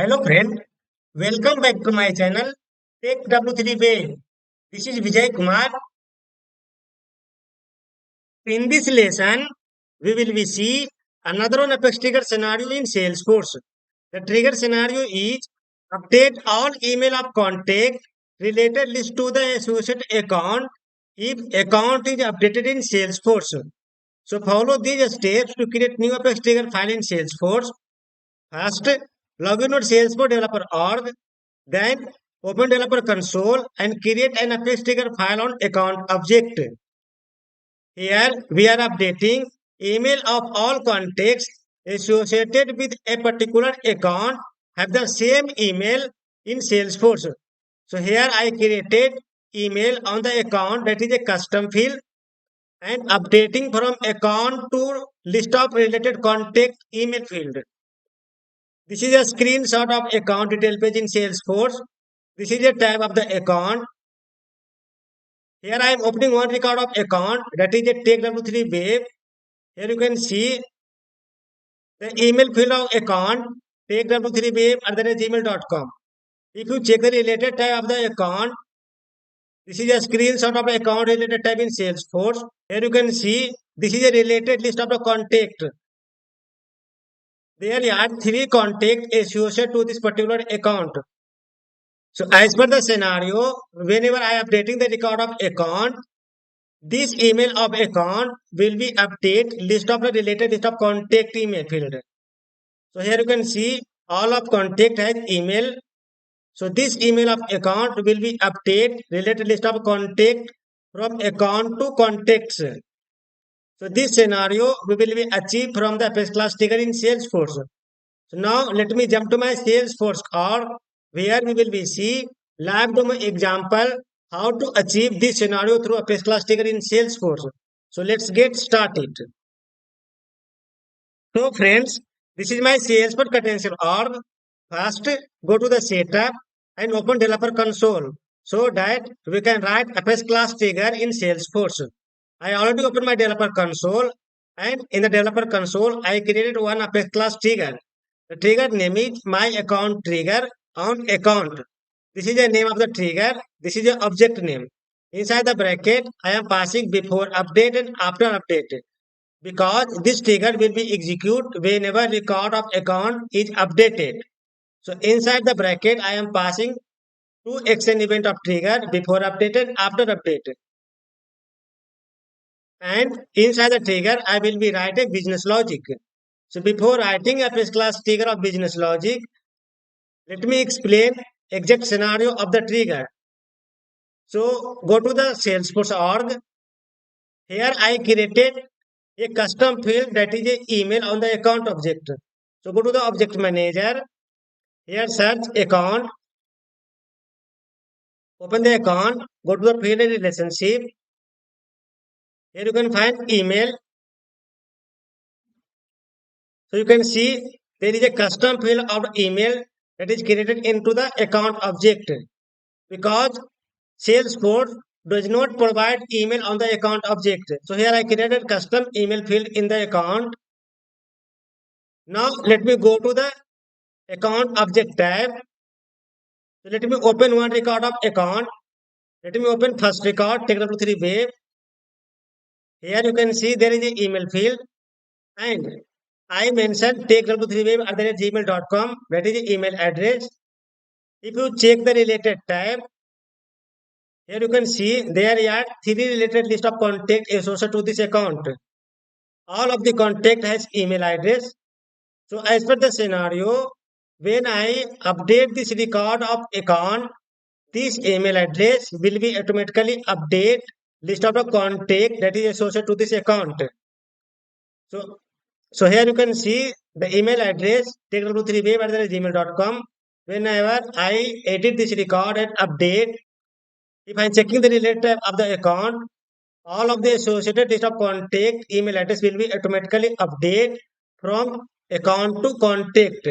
Hello friend, welcome back to my channel Take W3 Way. This is Vijay Kumar. In this lesson, we will be see another one Apex trigger scenario in Salesforce. The trigger scenario is update all email of contact related list to the associate account if account is updated in Salesforce. So follow these steps to create new Apex trigger file in Salesforce. First, log in to Salesforce developer org. Then open developer console and create an Apex trigger file on account object. Here we are updating email of all contacts associated with a particular account have the same email in Salesforce. So here I created email on the account that is a custom field and updating from account to list of related contact email field. This is a screenshot of account detail page in Salesforce. This is a tab of the account. Here I am opening one record of account that is a Take W3 Wave. Here you can see the email field of account Take W3 Wave at gmail.com. If you check the related tab of the account, this is a screenshot of the account related tab in Salesforce. Here you can see this is a related list of the contact. There are 3 contacts associated to this particular account. So as per the scenario, whenever I am updating the record of account, this email of account will be update list of the related list of contact email field. So here you can see all of contact has email. So this email of account will be update related list of contact from account to contacts. So this scenario we will be achieved from the Apex class trigger in Salesforce. So now let me jump to my Salesforce org where we will be see live demo example how to achieve this scenario through Apex class trigger in Salesforce. So let's get started. So friends, this is my Salesforce credential org. First, go to the setup and open developer console so that we can write Apex class trigger in Salesforce. I already opened my developer console and in the developer console I created one Apex class trigger. The trigger name is my account trigger on account. This is the name of the trigger. This is the object name. Inside the bracket, I am passing before update and after update because this trigger will be executed whenever record of account is updated. So inside the bracket, I am passing two action event of trigger before updated, after updated. And inside the trigger, I will be writing business logic. So before writing a first class trigger of business logic, let me explain exact scenario of the trigger. So go to the Salesforce org. Here I created a custom field that is a email on the account object. So go to the object manager. Here search account. Open the account. Go to the field and relationship. Here you can find email. So you can see there is a custom field of email that is created into the account object because Salesforce does not provide email on the account object. So here I created custom email field in the account. Now let me go to the account object tab. So let me open one record of account. Let me open first record, take W3 Wave. Here you can see there is an email field and I mentioned take W3 Wave at gmail.com. That is the email address. If you check the related tab, here you can see there are 3 related list of contact associated to this account. All of the contact has email address. So as per the scenario, when I update this record of account, this email address will be automatically update list of the contact that is associated to this account. So here you can see the email address takew3wave@gmail.com. Whenever I edit this record and update, if I'm checking the related of the account, all of the associated list of contact email address will be automatically update from account to contact.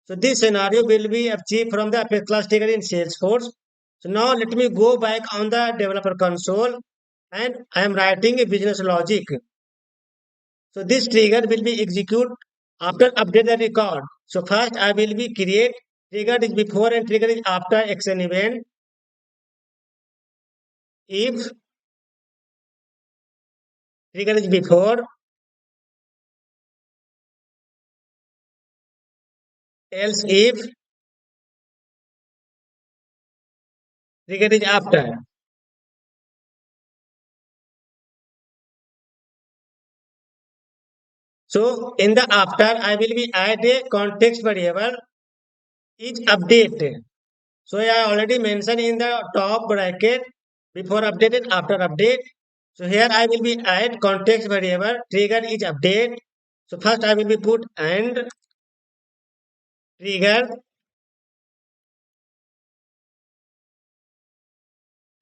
So this scenario will be achieved from the Apex class trigger in Salesforce. So now let me go back on the developer console and I am writing a business logic. So this trigger will be executed after update the record. So first I will be create trigger is before and trigger is after action event. If trigger is before, else if trigger is after. So in the after, I will be add a context variable is update. So I already mentioned in the top bracket before update and after update. So here I will be add context variable trigger is update. So first I will be put and trigger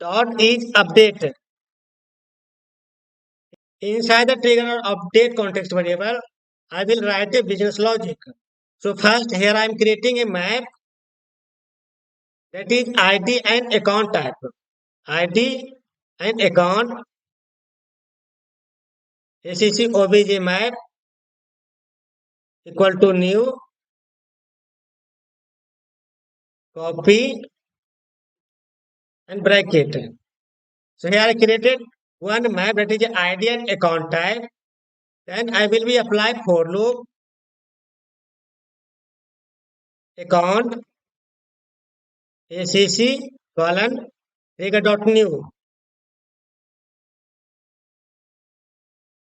dot is update. Inside the trigger or update context variable, I will write a business logic. So first here I am creating a map that is ID and account type. ID and account ACC OBJ map equal to new copy and bracket. So here I created one map that is ID and account type. Then I will be apply for loop account ACC colon trigger dot new.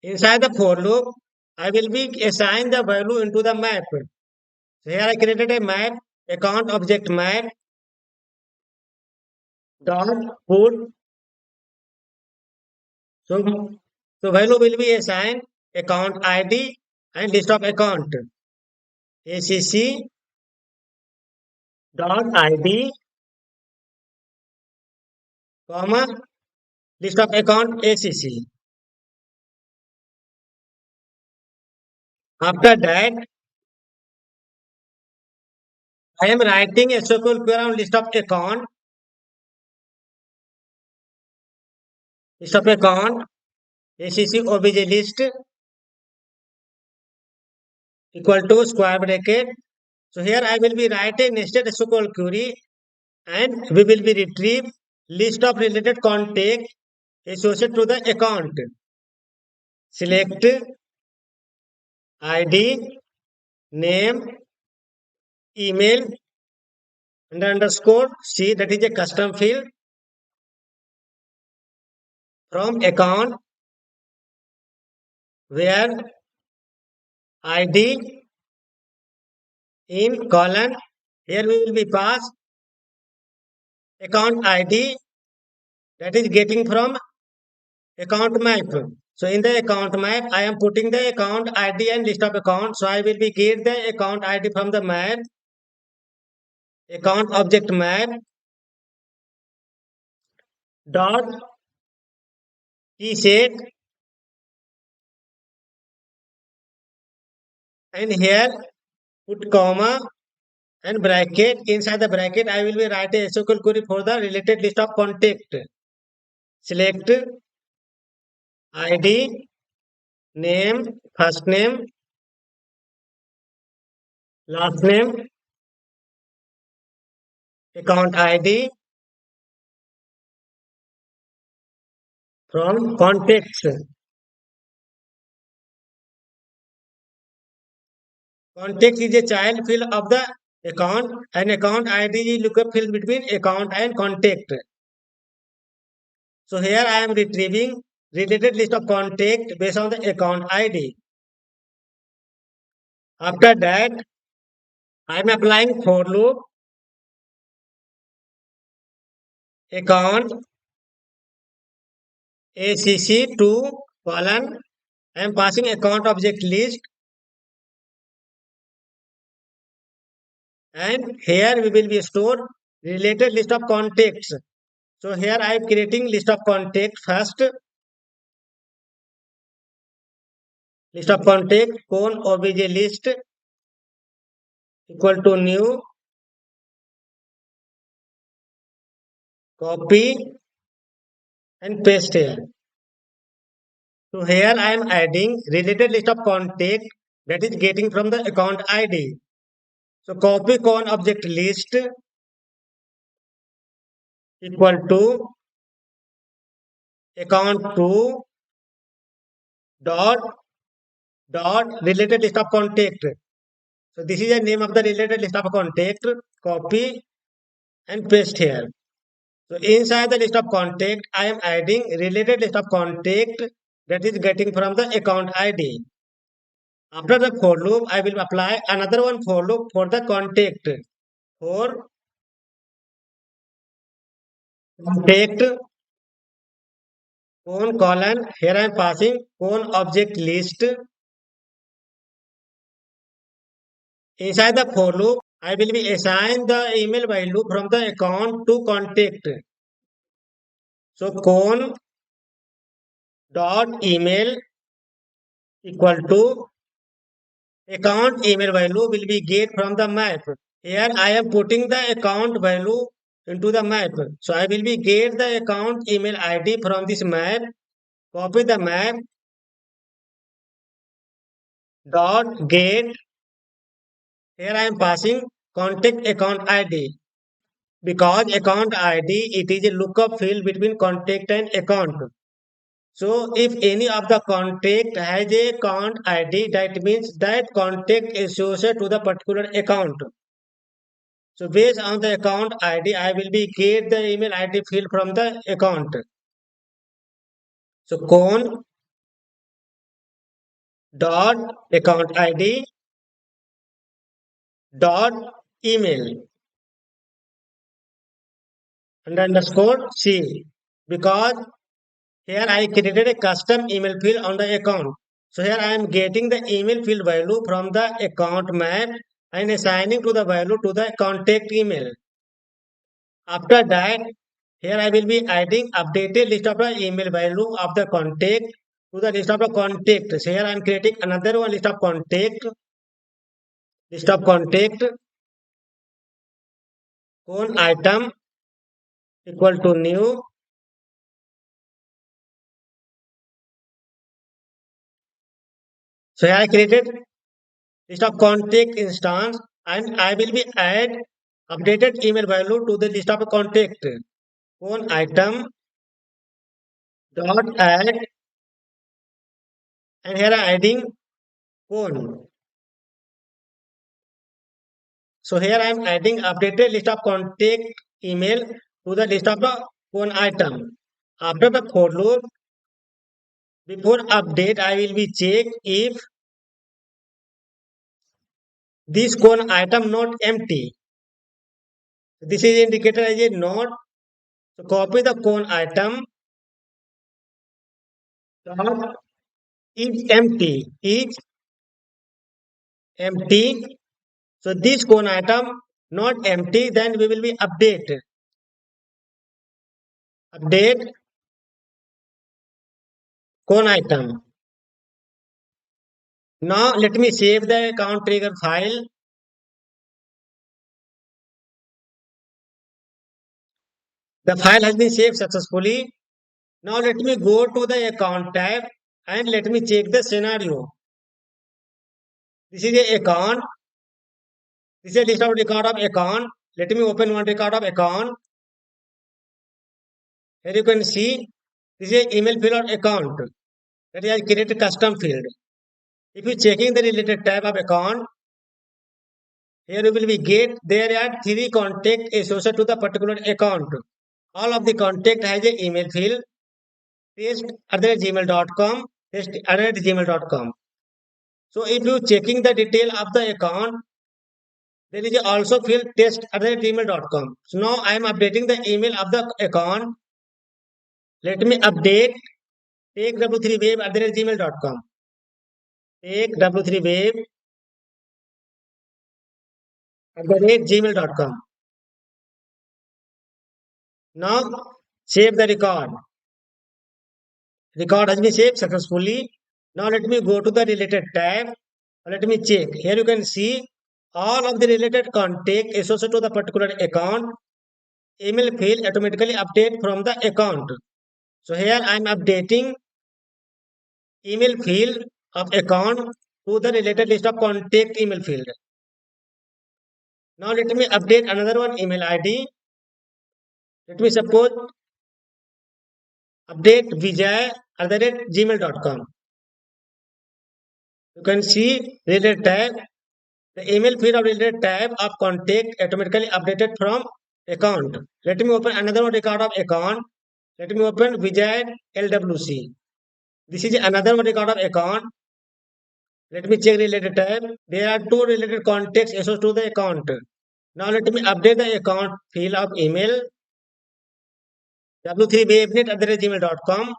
Inside the for loop, I will be assign the value into the map. So here I created a map account object map dot put. So value will be assigned account ID and list of account ACC dot ID comma list of account ACC. After that, I am writing a SQL query on list of account ACC OBJ list equal to square bracket. So here I will be writing nested SQL query and we will be retrieve list of related contact associated to the account. Select ID, name, email, and underscore C, that is a custom field from account where ID in colon. Here we will be pass account ID that is getting from account map. So in the account map, I am putting the account ID and list of accounts. So I will be get the account ID from the map, account object map dot key set, and here put comma and bracket. Inside the bracket, I will be write a SQL query for the related list of contact. Select ID, name, first name, last name, account ID from contacts. Contact is a child field of the account and account ID is lookup field between account and contact. So here I am retrieving related list of contact based on the account ID. After that, I am applying for loop account ACC2 colon. I am passing account object list and here we will be stored related list of contacts. So here I am creating list of contact first. List of contact con obj list equal to new copy and paste here. So here I am adding related list of contact that is getting from the account ID. So copy con object list equal to account 2 dot related list of contact. So this is the name of the related list of contact. Copy and paste here. So inside the list of contact, I am adding related list of contact that is getting from the account ID. After the for loop, I will apply another one for loop for the contact. For contact con colon, here I am passing con object list. Inside the for loop, I will be assign the email value from the account to contact. So con dot email equal to account email value will be get from the map. Here I am putting the account value into the map. So I will be get the account email ID from this map. Copy the map dot get. Here I am passing contact account ID. Because account ID it is a lookup field between contact and account. So if any of the contact has a account ID, that means that contact is associated to the particular account. So based on the account ID, I will be get the email ID field from the account. So con dot account ID dot email and underscore C, because here I created a custom email field on the account. So here I am getting the email field value from the account map and assigning to the value to the contact email. After that, here I will be adding updated list of the email value of the contact to the list of the contact. So here I am creating another one list of contact, con item equal to new. So here I created list of contact instance and I will be add updated email value to the list of contact. Con item dot add, and here I am adding con. So here I am adding updated list of contact email to the list of the con item. After the for loop, before update, I will be check if this con item not empty. This is indicated as a not. So copy the con item dot is empty. So this con item not empty, then we will be update con item. Now let me save the account trigger file. The file has been saved successfully. Now let me go to the account tab and let me check the scenario. This is a account. This is a list of record of account. Let me open one record of account. Here you can see this is an email field or account that is created custom field. If you checking the related tab of account, here you will be get there are three contact associated to the particular account. All of the contact has an email field test@gmail.com, test@gmail.com. So if you checking the detail of the account, there is also field test@gmail.com. So now I am updating the email of the account. Let me update take w3wave@gmail.com. Take w3wave@gmail.com. Now save the record. Record has been saved successfully. Now let me go to the related tab. Let me check. Here you can see all of the related contact associated to the particular account. Email field automatically update from the account. So here I am updating email field of account to the related list of contact email field. Now let me update another one email ID. Let me suppose update vijay@gmail.com. You can see related tab. The email feed of related tab of contact automatically updated from account. Let me open another one record of account. Let me open Vijay LWC. This is another one record of account. Let me check related tab. There are two related contacts associated to the account. Now let me update the account field of email w3bfnet@gmail.com.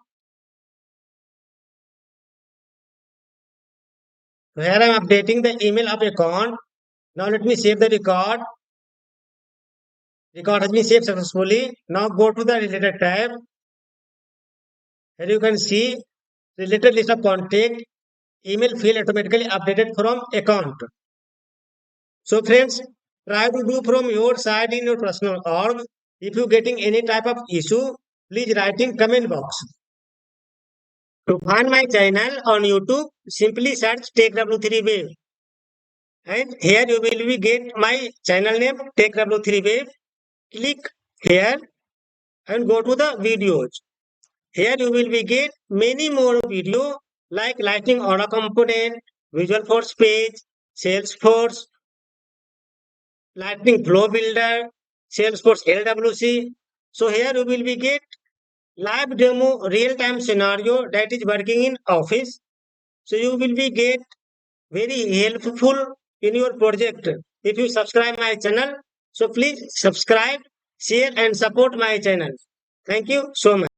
Here I am updating the email of account. Now let me save the record. Record has been saved successfully. Now go to the related tab. Here you can see related list of contact. Email field automatically updated from account. So friends, try to do from your side in your personal org. If you getting any type of issue, please write in comment box. To find my channel on YouTube, simply search TechW3Wave. And here you will be get my channel name TechW3Wave. Click here and go to the videos. Here you will be get many more video like Lightning Order Component, Visual Force Page, Salesforce, Lightning Flow Builder, Salesforce LWC. So here you will be get live demo real-time scenario that is working in Office. So you will be get very helpful in your project if you subscribe my channel. So please subscribe, share and support my channel. Thank you so much.